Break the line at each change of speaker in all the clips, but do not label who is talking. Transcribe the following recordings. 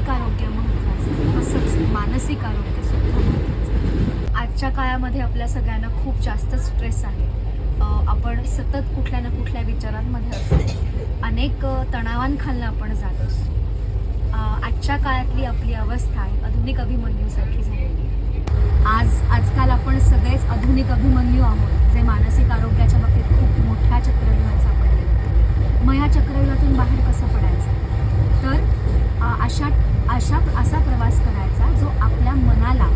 शारीरिक आरोग्य महत्त्वाचं, तसंच मानसिक आरोग्य सुद्धा महत्त्वाचं. आजच्या काळामध्ये आपल्या सगळ्यांना खूप जास्त स्ट्रेस आहे. आपण सतत कुठल्या ना कुठल्या विचारांमध्ये असतो. अनेक तणावांखालनं आपण जात असतो. आजच्या काळातली आपली अवस्था आहे आधुनिक अभिमन्यूसारखी झालेली आहे. आजकाल आपण सगळेच आधुनिक अभिमन्यू आहोत, जे मानसिक आरोग्याच्या बाबतीत खूप मोठ्या चक्रव्यूहात सापडले. मग ह्या चक्रव्यूहातून बाहेर कसं पडायचं? तर असा प्रवास करायचा जो आपल्या मनाला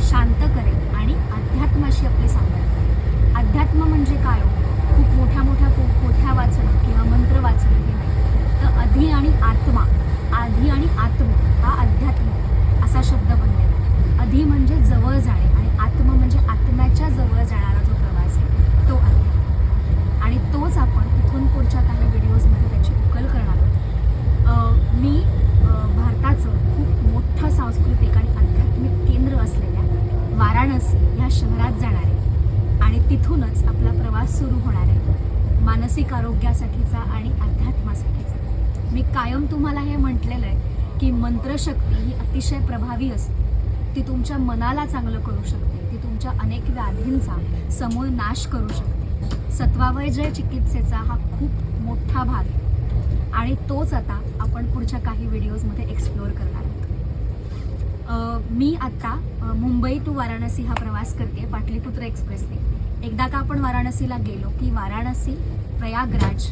शांत करेल आणि अध्यात्माशी आपली सांगड करेल. अध्यात्म म्हणजे काय हो? खूप मोठ्या मोठ्या पोथ्या वाचणं किंवा मंत्र वाचणं हे नाही, तर आधी आणि आत्म हा अध्यात्म असा शब्द बनलेला आहे. आधी म्हणजे जवळ जाणे आणि आत्म म्हणजे आत्म्याच्या जवळ जाणारा जो प्रवास आहे तो अध्यात्म. आणि तोच आपण इथून पुढच्या काही व्हिडिओजमध्ये त्याची उकल करणार आहोत. मी भारताचं खूप मोठं सांस्कृतिक आणि आध्यात्मिक केंद्र असलेल्या वाराणसी ह्या शहरात जाणार आहे आणि तिथूनच आपला प्रवास सुरू होणार आहे, मानसिक आरोग्यासाठीचा आणि अध्यात्मासाठीचा. मी कायम तुम्हाला हे म्हटलेलं आहे की मंत्रशक्ती ही अतिशय प्रभावी असते. ती तुमच्या मनाला चांगलं करू शकते, ती तुमच्या अनेक व्याधींचा समूळ नाश करू शकते. सत्वावयजय चिकित्सेचा हा खूप मोठा भाग आहे आणि तोच आता आपण पुढच्या काही व्हिडिओजमध्ये एक्सप्लोअर करणार आहोत. मी आत्ता मुंबई टू वाराणसी हा प्रवास करते पाटलीपुत्र एक्सप्रेसने. एकदा का आपण वाराणसीला गेलो की वाराणसी, प्रयागराज,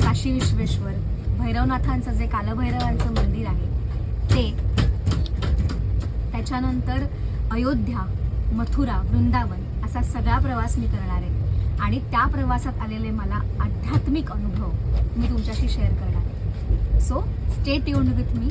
काशी विश्वेश्वर, भैरवनाथांचं जे कालभैरवांचं मंदिर आहे ते, त्याच्यानंतर अयोध्या, मथुरा, वृंदावन असा सगळा प्रवास मी करणार आहे आणि त्या प्रवासात आलेले मला आध्यात्मिक अनुभव मी तुमच्याशी शेअर करणार आहे. So stay tuned with me.